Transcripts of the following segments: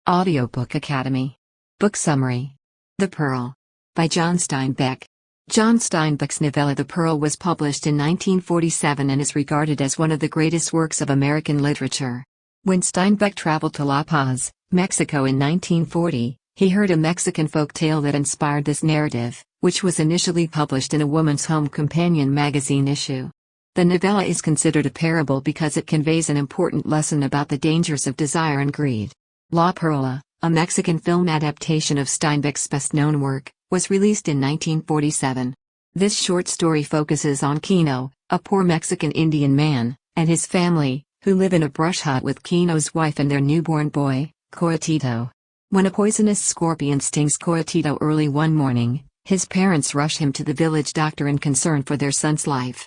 Audiobook Academy. Book Summary. The Pearl. By John Steinbeck. John Steinbeck's novella The Pearl was published in 1947 and is regarded as one of the greatest works of American literature. When Steinbeck traveled to La Paz, Mexico in 1940, he heard a Mexican folk tale that inspired this narrative, which was initially published in a Woman's Home Companion magazine issue. The novella is considered a parable because it conveys an important lesson about the dangers of desire and greed. La Perla, a Mexican film adaptation of Steinbeck's best-known work, was released in 1947. This short story focuses on Kino, a poor Mexican Indian man, and his family, who live in a brush hut with Kino's wife and their newborn boy, Coatito. When a poisonous scorpion stings Coatito early one morning, his parents rush him to the village doctor in concern for their son's life.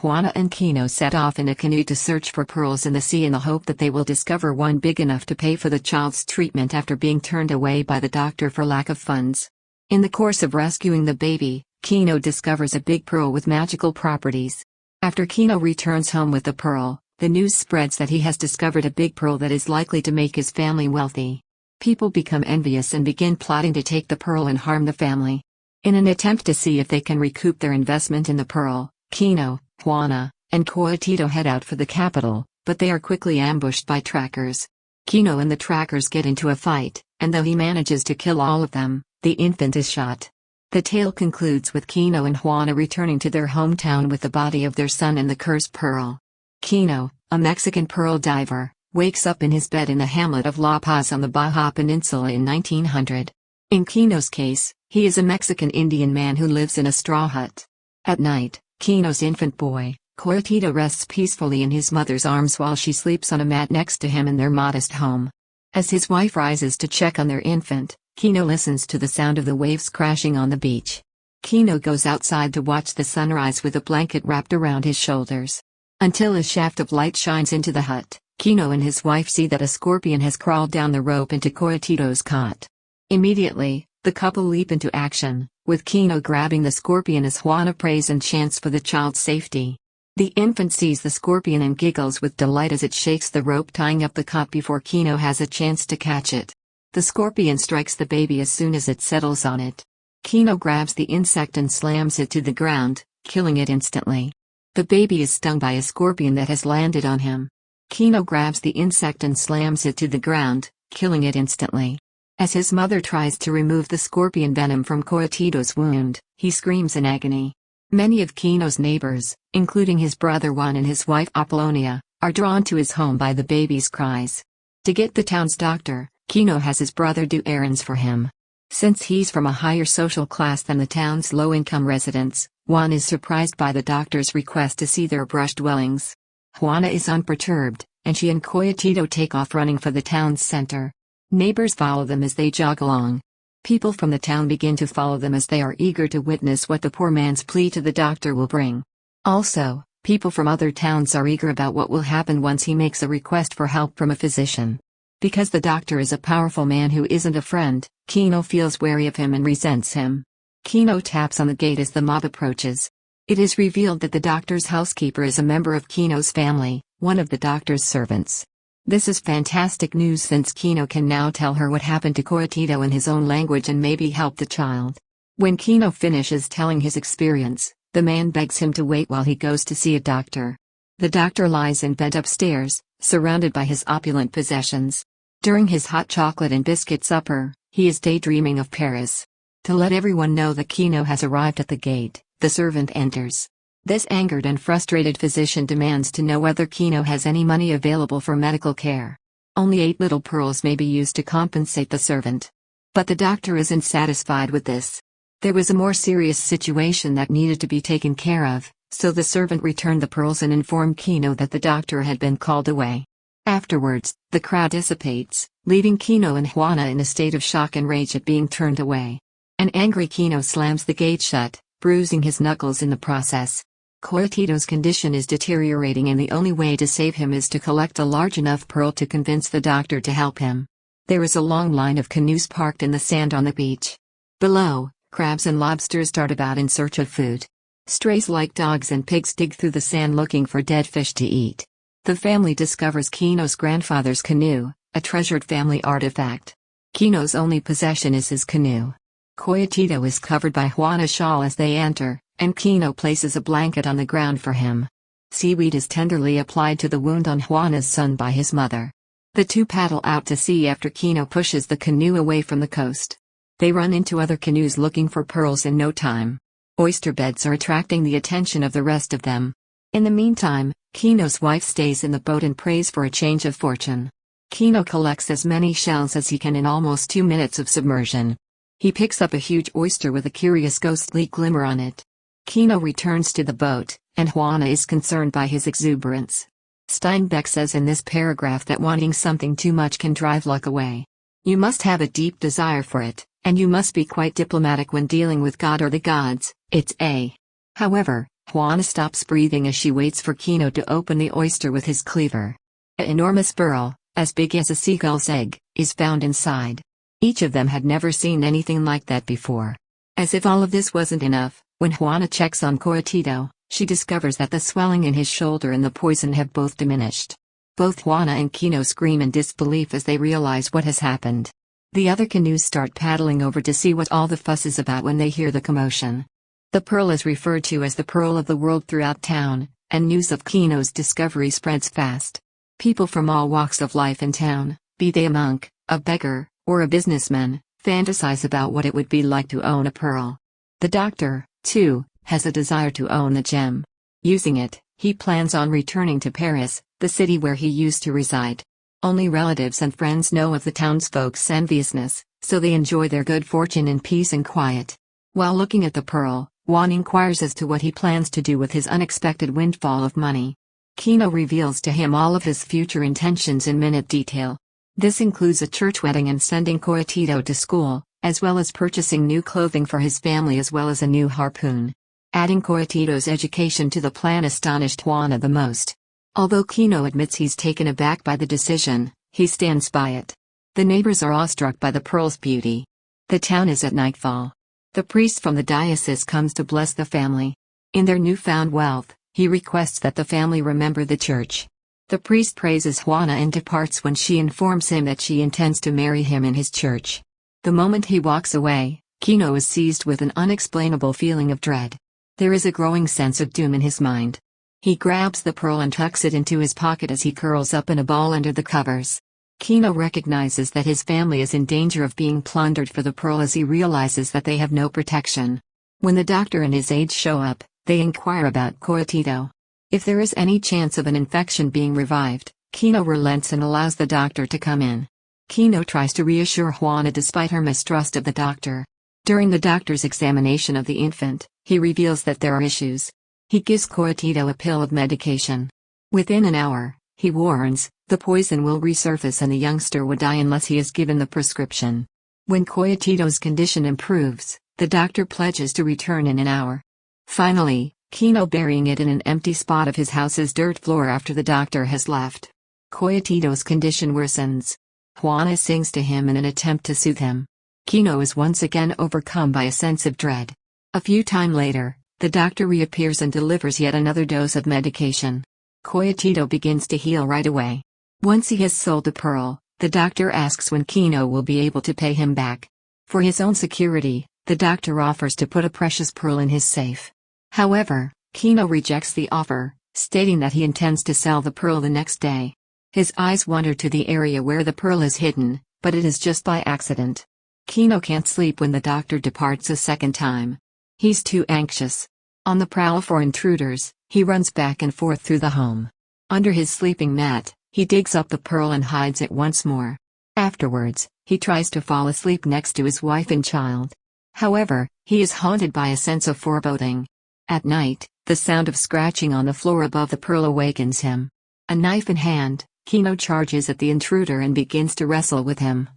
Juana and Kino set off in a canoe to search for pearls in the sea in the hope that they will discover one big enough to pay for the child's treatment after being turned away by the doctor for lack of funds. In the course of rescuing the baby, Kino discovers a big pearl with magical properties. After Kino returns home with the pearl, the news spreads that he has discovered a big pearl that is likely to make his family wealthy. People become envious and begin plotting to take the pearl and harm the family. In an attempt to see if they can recoup their investment in the pearl, Kino, Juana, and Coatito head out for the capital, but they are quickly ambushed by trackers. Kino and the trackers get into a fight, and though he manages to kill all of them, the infant is shot. The tale concludes with Kino and Juana returning to their hometown with the body of their son and the cursed pearl. Kino, a Mexican pearl diver, wakes up in his bed in the hamlet of La Paz on the Baja Peninsula in 1900. In Kino's case, he is a Mexican Indian man who lives in a straw hut. At night, Kino's infant boy, Coatito, rests peacefully in his mother's arms while she sleeps on a mat next to him in their modest home. As his wife rises to check on their infant, Kino listens to the sound of the waves crashing on the beach. Kino goes outside to watch the sunrise with a blanket wrapped around his shoulders. Until a shaft of light shines into the hut, Kino and his wife see that a scorpion has crawled down the rope into Coatito's cot. Immediately, the couple leap into action, with Kino grabbing the scorpion as Juana prays and chants for the child's safety. The infant sees the scorpion and giggles with delight as it shakes the rope tying up the cot before Kino has a chance to catch it. The scorpion strikes the baby as soon as it settles on it. Kino grabs the insect and slams it to the ground, killing it instantly. The baby is stung by a scorpion that has landed on him. Kino grabs the insect and slams it to the ground, killing it instantly. As his mother tries to remove the scorpion venom from Coatito's wound, he screams in agony. Many of Kino's neighbors, including his brother Juan and his wife Apollonia, are drawn to his home by the baby's cries. To get the town's doctor, Kino has his brother do errands for him. Since he's from a higher social class than the town's low-income residents, Juan is surprised by the doctor's request to see their brush dwellings. Juana is unperturbed, and she and Coatito take off running for the town's center. Neighbors follow them as they jog along. People from the town begin to follow them as they are eager to witness what the poor man's plea to the doctor will bring. Also, people from other towns are eager about what will happen once he makes a request for help from a physician. Because the doctor is a powerful man who isn't a friend, Kino feels wary of him and resents him. Kino taps on the gate as the mob approaches. It is revealed that the doctor's housekeeper is a member of Kino's family, one of the doctor's servants. This is fantastic news since Kino can now tell her what happened to Coatito in his own language and maybe help the child. When Kino finishes telling his experience, the man begs him to wait while he goes to see a doctor. The doctor lies in bed upstairs, surrounded by his opulent possessions. During his hot chocolate and biscuit supper, he is daydreaming of Paris. To let everyone know that Kino has arrived at the gate, the servant enters. This angered and frustrated physician demands to know whether Kino has any money available for medical care. Only 8 little pearls may be used to compensate the servant. But the doctor isn't satisfied with this. There was a more serious situation that needed to be taken care of, so the servant returned the pearls and informed Kino that the doctor had been called away. Afterwards, the crowd dissipates, leaving Kino and Juana in a state of shock and rage at being turned away. An angry Kino slams the gate shut, bruising his knuckles in the process. Coatito's condition is deteriorating and the only way to save him is to collect a large enough pearl to convince the doctor to help him. There is a long line of canoes parked in the sand on the beach. Below, crabs and lobsters dart about in search of food. Strays like dogs and pigs dig through the sand looking for dead fish to eat. The family discovers Kino's grandfather's canoe, a treasured family artifact. Kino's only possession is his canoe. Koyotito is covered by Juana's shawl as they enter, and Kino places a blanket on the ground for him. Seaweed is tenderly applied to the wound on Juana's son by his mother. The two paddle out to sea after Kino pushes the canoe away from the coast. They run into other canoes looking for pearls in no time. Oyster beds are attracting the attention of the rest of them. In the meantime, Kino's wife stays in the boat and prays for a change of fortune. Kino collects as many shells as he can in almost 2 minutes of submersion. He picks up a huge oyster with a curious ghostly glimmer on it. Kino returns to the boat, and Juana is concerned by his exuberance. Steinbeck says in this paragraph that wanting something too much can drive luck away. You must have a deep desire for it, and you must be quite diplomatic when dealing with God or the gods. It's a. However, Juana stops breathing as she waits for Kino to open the oyster with his cleaver. An enormous pearl, as big as a seagull's egg, is found inside. Each of them had never seen anything like that before. As if all of this wasn't enough, when Juana checks on Koyotito, she discovers that the swelling in his shoulder and the poison have both diminished. Both Juana and Kino scream in disbelief as they realize what has happened. The other canoes start paddling over to see what all the fuss is about when they hear the commotion. The pearl is referred to as the pearl of the world throughout town, and news of Kino's discovery spreads fast. People from all walks of life in town, be they a monk, a beggar, or a businessman, fantasize about what it would be like to own a pearl. The doctor, too, has a desire to own the gem. Using it, he plans on returning to Paris, the city where he used to reside. Only relatives and friends know of the townsfolk's enviousness, so they enjoy their good fortune in peace and quiet. While looking at the pearl, Juan inquires as to what he plans to do with his unexpected windfall of money. Kino reveals to him all of his future intentions in minute detail. This includes a church wedding and sending Koyotito to school, as well as purchasing new clothing for his family as well as a new harpoon. Adding Koyotito's education to the plan astonished Juana the most. Although Kino admits he's taken aback by the decision, he stands by it. The neighbors are awestruck by the pearl's beauty. The town is at nightfall. The priest from the diocese comes to bless the family. In their newfound wealth, he requests that the family remember the church. The priest praises Juana and departs when she informs him that she intends to marry him in his church. The moment he walks away, Kino is seized with an unexplainable feeling of dread. There is a growing sense of doom in his mind. He grabs the pearl and tucks it into his pocket as he curls up in a ball under the covers. Kino recognizes that his family is in danger of being plundered for the pearl as he realizes that they have no protection. When the doctor and his aides show up, they inquire about Koyotito. If there is any chance of an infection being revived, Kino relents and allows the doctor to come in. Kino tries to reassure Juana despite her mistrust of the doctor. During the doctor's examination of the infant, he reveals that there are issues. He gives Koyotito a pill of medication. Within an hour, he warns, the poison will resurface and the youngster would die unless he is given the prescription. When Koyotito's condition improves, the doctor pledges to return in an hour. Finally, Kino burying it in an empty spot of his house's dirt floor after the doctor has left. Koyotito's condition worsens. Juana sings to him in an attempt to soothe him. Kino is once again overcome by a sense of dread. A few time later, the doctor reappears and delivers yet another dose of medication. Koyotito begins to heal right away. Once he has sold the pearl, the doctor asks when Kino will be able to pay him back. For his own security, the doctor offers to put a precious pearl in his safe. However, Kino rejects the offer, stating that he intends to sell the pearl the next day. His eyes wander to the area where the pearl is hidden, but it is just by accident. Kino can't sleep when the doctor departs a second time. He's too anxious. On the prowl for intruders, he runs back and forth through the home. Under his sleeping mat, he digs up the pearl and hides it once more. Afterwards, he tries to fall asleep next to his wife and child. However, he is haunted by a sense of foreboding. At night, the sound of scratching on the floor above the pearl awakens him. A knife in hand, Kino charges at the intruder and begins to wrestle with him.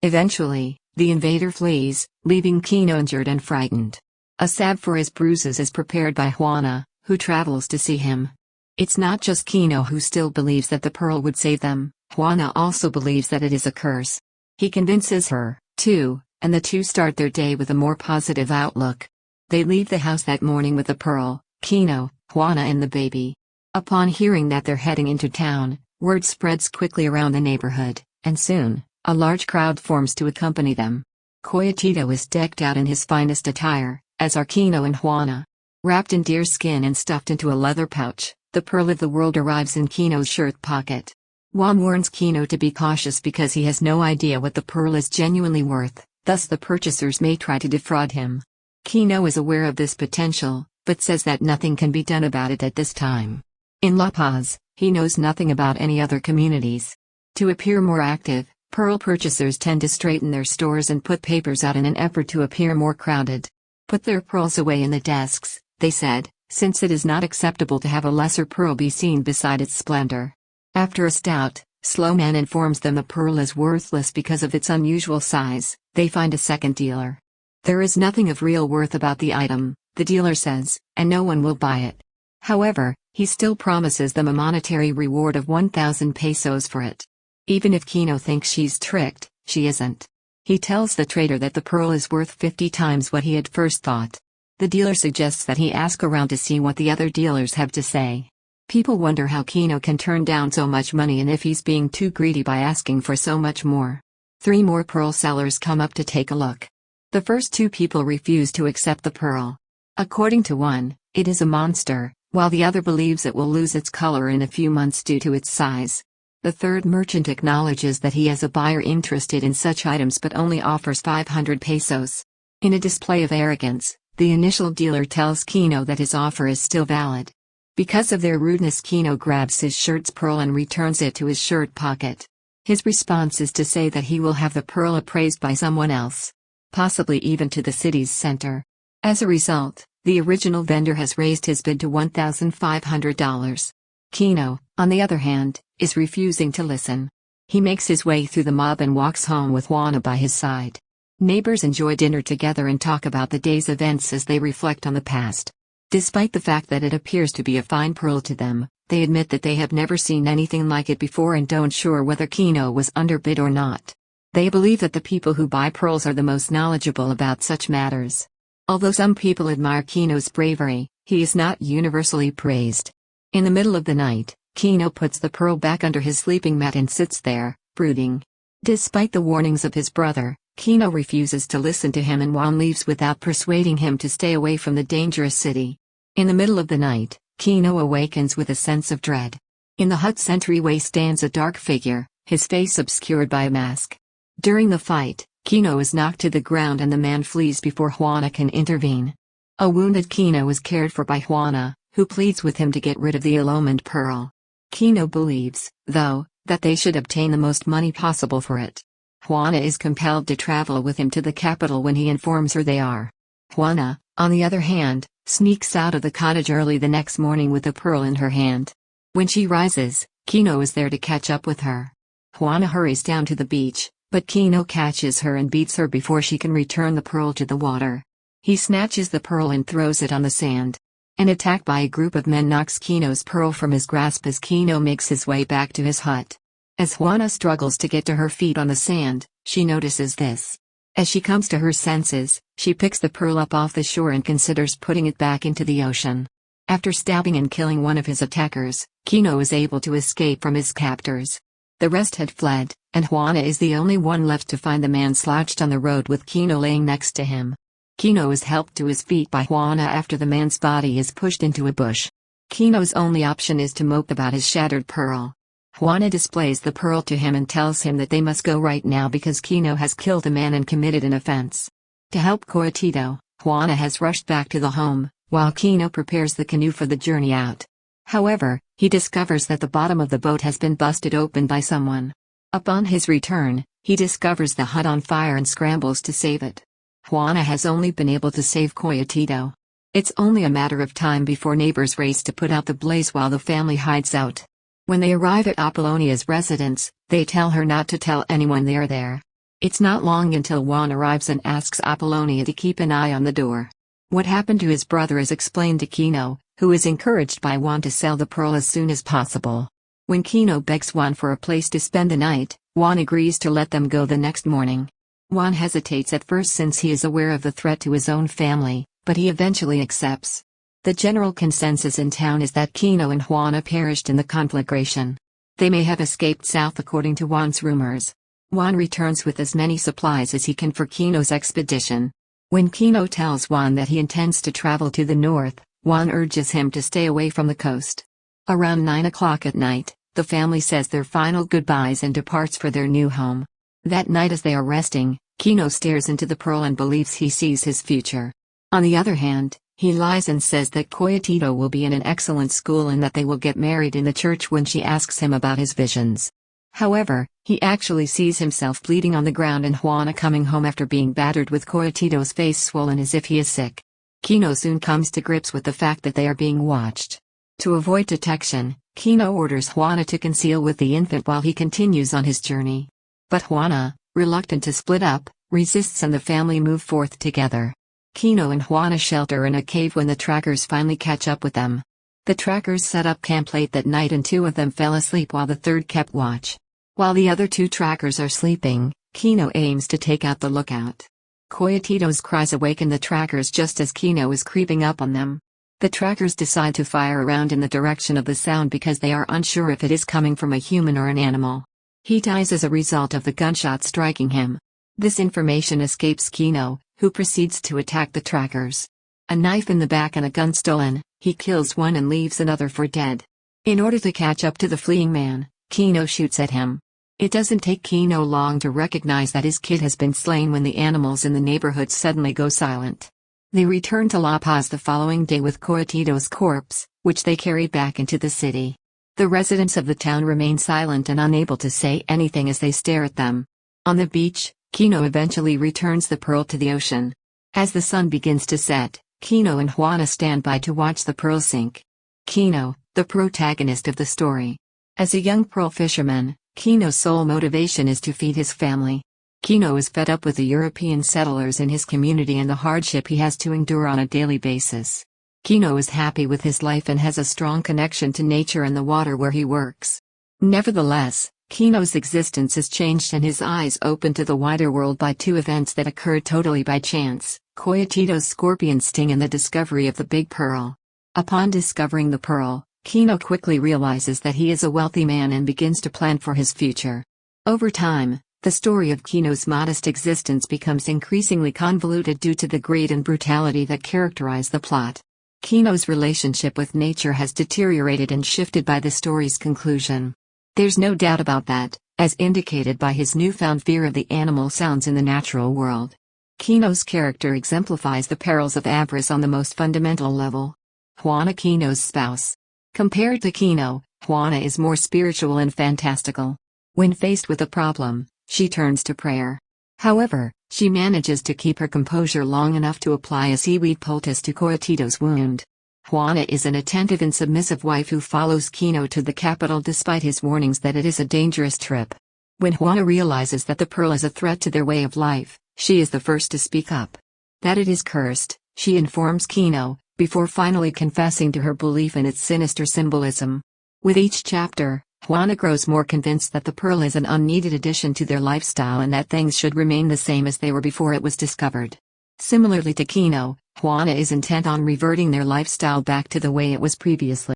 Eventually, the invader flees, leaving Kino injured and frightened. A salve for his bruises is prepared by Juana, who travels to see him. It's not just Kino who still believes that the pearl would save them, Juana also believes that it is a curse. He convinces her, too, and the two start their day with a more positive outlook. They leave the house that morning with the pearl, Kino, Juana and the baby. Upon hearing that they're heading into town, word spreads quickly around the neighborhood, and soon, A large crowd forms to accompany them. Coyotito is decked out in his finest attire, as are Kino and Juana. Wrapped in deer skin and stuffed into a leather pouch, the pearl of the world arrives in Kino's shirt pocket. Juan warns Kino to be cautious because he has no idea what the pearl is genuinely worth, thus the purchasers may try to defraud him. Kino is aware of this potential, but says that nothing can be done about it at this time. In La Paz, he knows nothing about any other communities. To appear more active, pearl purchasers tend to straighten their stores and put papers out in an effort to appear more crowded. Put their pearls away in the desks, they said, since it is not acceptable to have a lesser pearl be seen beside its splendor. After a stout, slow man informs them the pearl is worthless because of its unusual size, they find a second dealer. There is nothing of real worth about the item, the dealer says, and no one will buy it. However, he still promises them a monetary reward of 1,000 pesos for it. Even if Kino thinks she's tricked, she isn't. He tells the trader that the pearl is worth 50 times what he had first thought. The dealer suggests that he ask around to see what the other dealers have to say. People wonder how Kino can turn down so much money and if he's being too greedy by asking for so much more. 3 more pearl sellers come up to take a look. The first 2 people refuse to accept the pearl. According to one, it is a monster, while the other believes it will lose its color in a few months due to its size. The third merchant acknowledges that he has a buyer interested in such items but only offers 500 pesos. In a display of arrogance, the initial dealer tells Kino that his offer is still valid. Because of their rudeness, Kino grabs his shirt's pearl and returns it to his shirt pocket. His response is to say that he will have the pearl appraised by someone else. Possibly even to the city's center. As a result, the original vendor has raised his bid to $1,500. Kino, on the other hand, is refusing to listen. He makes his way through the mob and walks home with Juana by his side. Neighbors enjoy dinner together and talk about the day's events as they reflect on the past. Despite the fact that it appears to be a fine pearl to them, they admit that they have never seen anything like it before and don't sure whether Kino was underbid or not. They believe that the people who buy pearls are the most knowledgeable about such matters. Although some people admire Kino's bravery, he is not universally praised. In the middle of the night, Kino puts the pearl back under his sleeping mat and sits there, brooding. Despite the warnings of his brother, Kino refuses to listen to him and Juan leaves without persuading him to stay away from the dangerous city. In the middle of the night, Kino awakens with a sense of dread. In the hut's entryway stands a dark figure, his face obscured by a mask. During the fight, Kino is knocked to the ground and the man flees before Juana can intervene. A wounded Kino is cared for by Juana, who pleads with him to get rid of the illumined pearl. Kino believes, though, that they should obtain the most money possible for it. Juana is compelled to travel with him to the capital when he informs her they are. Juana, on the other hand, sneaks out of the cottage early the next morning with the pearl in her hand. When she rises, Kino is there to catch up with her. Juana hurries down to the beach, but Kino catches her and beats her before she can return the pearl to the water. He snatches the pearl and throws it on the sand. An attack by a group of men knocks Kino's pearl from his grasp as Kino makes his way back to his hut. As Juana struggles to get to her feet on the sand, she notices this. As she comes to her senses, she picks the pearl up off the shore and considers putting it back into the ocean. After stabbing and killing one of his attackers, Kino is able to escape from his captors. The rest had fled, and Juana is the only one left to find the man slouched on the road with Kino laying next to him. Kino is helped to his feet by Juana after the man's body is pushed into a bush. Kino's only option is to mope about his shattered pearl. Juana displays the pearl to him and tells him that they must go right now because Kino has killed a man and committed an offense. To help Coyotito, Juana has rushed back to the home, while Kino prepares the canoe for the journey out. However, he discovers that the bottom of the boat has been busted open by someone. Upon his return, he discovers the hut on fire and scrambles to save it. Juana has only been able to save Coyotito. It's only a matter of time before neighbors race to put out the blaze while the family hides out. When they arrive at Apollonia's residence, they tell her not to tell anyone they are there. It's not long until Juan arrives and asks Apollonia to keep an eye on the door. What happened to his brother is explained to Kino, who is encouraged by Juan to sell the pearl as soon as possible. When Kino begs Juan for a place to spend the night, Juan agrees to let them go the next morning. Juan hesitates at first since he is aware of the threat to his own family, but he eventually accepts. The general consensus in town is that Kino and Juana perished in the conflagration. They may have escaped south according to Juan's rumors. Juan returns with as many supplies as he can for Kino's expedition. When Kino tells Juan that he intends to travel to the north, Juan urges him to stay away from the coast. Around 9 o'clock at night, the family says their final goodbyes and departs for their new home. That night as they are resting, Kino stares into the pearl and believes he sees his future. On the other hand, he lies and says that Coyotito will be in an excellent school and that they will get married in the church when she asks him about his visions. However, he actually sees himself bleeding on the ground and Juana coming home after being battered with Coyotito's face swollen as if he is sick. Kino soon comes to grips with the fact that they are being watched. To avoid detection, Kino orders Juana to conceal with the infant while he continues on his journey. But Juana, reluctant to split up, resists and the family move forth together. Kino and Juana shelter in a cave when the trackers finally catch up with them. The trackers set up camp late that night and 2 of them fell asleep while the third kept watch. While the other 2 trackers are sleeping, Kino aims to take out the lookout. Coyotito's cries awaken the trackers just as Kino is creeping up on them. The trackers decide to fire around in the direction of the sound because they are unsure if it is coming from a human or an animal. He dies as a result of the gunshot striking him. This information escapes Kino, who proceeds to attack the trackers. A knife in the back and a gun stolen, he kills one and leaves another for dead. In order to catch up to the fleeing man, Kino shoots at him. It doesn't take Kino long to recognize that his kid has been slain when the animals in the neighborhood suddenly go silent. They return to La Paz the following day with Coyotito's corpse, which they carry back into the city. The residents of the town remain silent and unable to say anything as they stare at them. On the beach, Kino eventually returns the pearl to the ocean. As the sun begins to set, Kino and Juana stand by to watch the pearl sink. Kino, the protagonist of the story. As a young pearl fisherman, Kino's sole motivation is to feed his family. Kino is fed up with the European settlers in his community and the hardship he has to endure on a daily basis. Kino is happy with his life and has a strong connection to nature and the water where he works. Nevertheless, Kino's existence is changed and his eyes open to the wider world by 2 events that occurred totally by chance: Coyotito's scorpion sting and the discovery of the big pearl. Upon discovering the pearl, Kino quickly realizes that he is a wealthy man and begins to plan for his future. Over time, the story of Kino's modest existence becomes increasingly convoluted due to the greed and brutality that characterize the plot. Kino's relationship with nature has deteriorated and shifted by the story's conclusion. There's no doubt about that, as indicated by his newfound fear of the animal sounds in the natural world. Kino's character exemplifies the perils of avarice on the most fundamental level. Juana, Kino's spouse. Compared to Kino, Juana is more spiritual and fantastical. When faced with a problem, she turns to prayer. However, she manages to keep her composure long enough to apply a seaweed poultice to Coyotito's wound. Juana is an attentive and submissive wife who follows Kino to the capital despite his warnings that it is a dangerous trip. When Juana realizes that the pearl is a threat to their way of life, she is the first to speak up. That it is cursed, she informs Kino, before finally confessing to her belief in its sinister symbolism. With each chapter, Juana grows more convinced that the pearl is an unneeded addition to their lifestyle and that things should remain the same as they were before it was discovered. Similarly to Kino, Juana is intent on reverting their lifestyle back to the way it was previously.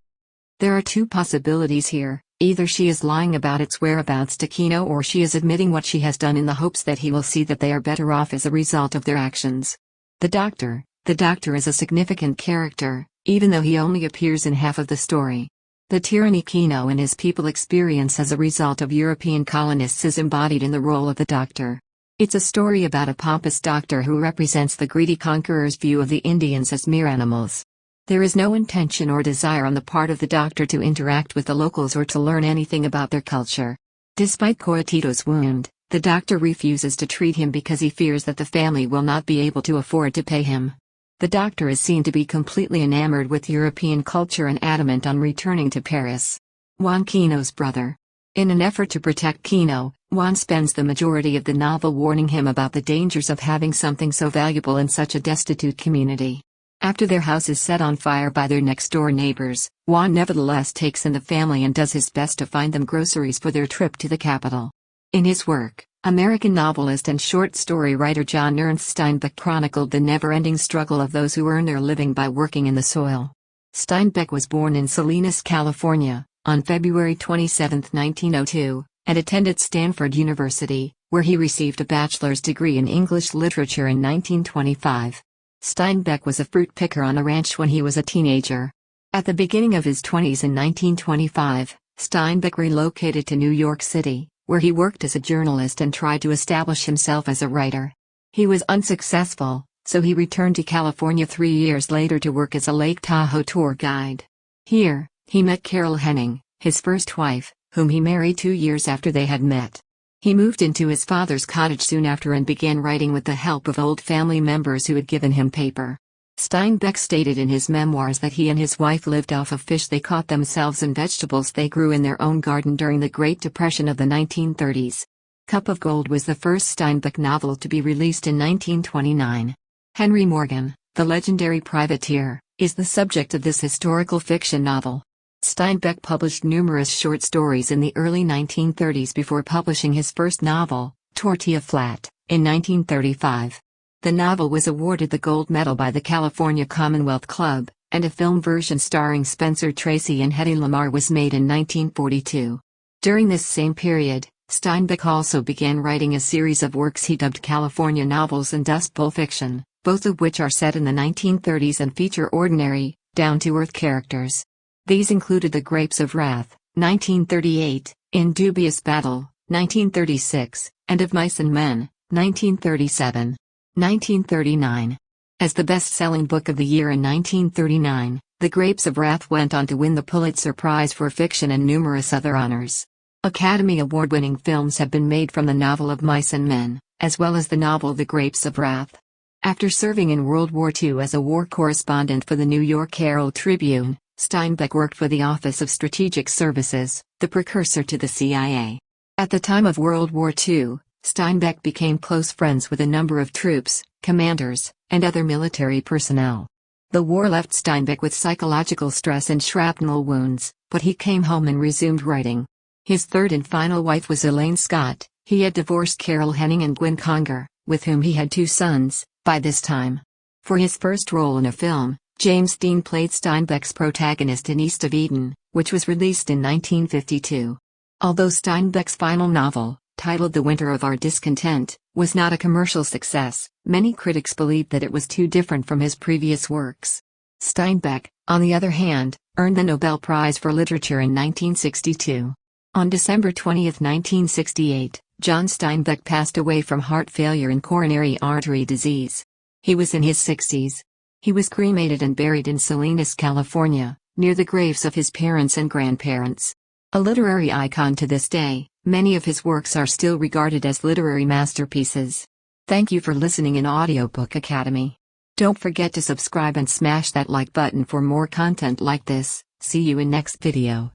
There are 2 possibilities here: either she is lying about its whereabouts to Kino or she is admitting what she has done in the hopes that he will see that they are better off as a result of their actions. The Doctor is a significant character, even though he only appears in half of the story. The tyranny Kino and his people experience as a result of European colonists is embodied in the role of the Doctor. It's a story about a pompous doctor who represents the greedy conqueror's view of the Indians as mere animals. There is no intention or desire on the part of the Doctor to interact with the locals or to learn anything about their culture. Despite Coyotito's wound, the Doctor refuses to treat him because he fears that the family will not be able to afford to pay him. The Doctor is seen to be completely enamored with European culture and adamant on returning to Paris. Juan, Kino's brother. In an effort to protect Kino, Juan spends the majority of the novel warning him about the dangers of having something so valuable in such a destitute community. After their house is set on fire by their next-door neighbors, Juan nevertheless takes in the family and does his best to find them groceries for their trip to the capital. In his work, American novelist and short story writer John Ernst Steinbeck chronicled the never-ending struggle of those who earn their living by working in the soil. Steinbeck was born in Salinas, California, on February 27, 1902, and attended Stanford University, where he received a bachelor's degree in English literature in 1925. Steinbeck was a fruit picker on a ranch when he was a teenager. At the beginning of his 20s in 1925, Steinbeck relocated to New York City, where he worked as a journalist and tried to establish himself as a writer. He was unsuccessful, so he returned to California 3 years later to work as a Lake Tahoe tour guide. Here, he met Carol Henning, his first wife, whom he married 2 years after they had met. He moved into his father's cottage soon after and began writing with the help of old family members who had given him paper. Steinbeck stated in his memoirs that he and his wife lived off of fish they caught themselves and vegetables they grew in their own garden during the Great Depression of the 1930s. Cup of Gold was the first Steinbeck novel to be released in 1929. Henry Morgan, the legendary privateer, is the subject of this historical fiction novel. Steinbeck published numerous short stories in the early 1930s before publishing his first novel, Tortilla Flat, in 1935. The novel was awarded the Gold Medal by the California Commonwealth Club, and a film version starring Spencer Tracy and Hedy Lamarr was made in 1942. During this same period, Steinbeck also began writing a series of works he dubbed California novels and Dust Bowl fiction, both of which are set in the 1930s and feature ordinary, down-to-earth characters. These included The Grapes of Wrath, 1938, In Dubious Battle, 1936, and Of Mice and Men, 1937. 1939. As the best-selling book of the year in 1939, The Grapes of Wrath went on to win the Pulitzer Prize for Fiction and numerous other honors. Academy Award-winning films have been made from the novel Of Mice and Men, as well as the novel The Grapes of Wrath. After serving in World War II as a war correspondent for the New York Herald-Tribune, Steinbeck worked for the Office of Strategic Services, the precursor to the CIA. At the time of World War II, Steinbeck became close friends with a number of troops, commanders, and other military personnel. The war left Steinbeck with psychological stress and shrapnel wounds, but he came home and resumed writing. His third and final wife was Elaine Scott. He had divorced Carol Henning and Gwen Conger, with whom he had 2 sons, by this time. For his first role in a film, James Dean played Steinbeck's protagonist in East of Eden, which was released in 1952. Although Steinbeck's final novel, titled The Winter of Our Discontent, was not a commercial success, many critics believed that it was too different from his previous works. Steinbeck, on the other hand, earned the Nobel Prize for Literature in 1962. On December 20, 1968, John Steinbeck passed away from heart failure and coronary artery disease. He was in his 60s. He was cremated and buried in Salinas, California, near the graves of his parents and grandparents. A literary icon to this day, many of his works are still regarded as literary masterpieces. Thank you for listening in Audiobook Academy. Don't forget to subscribe and smash that like button for more content like this. See you in next video.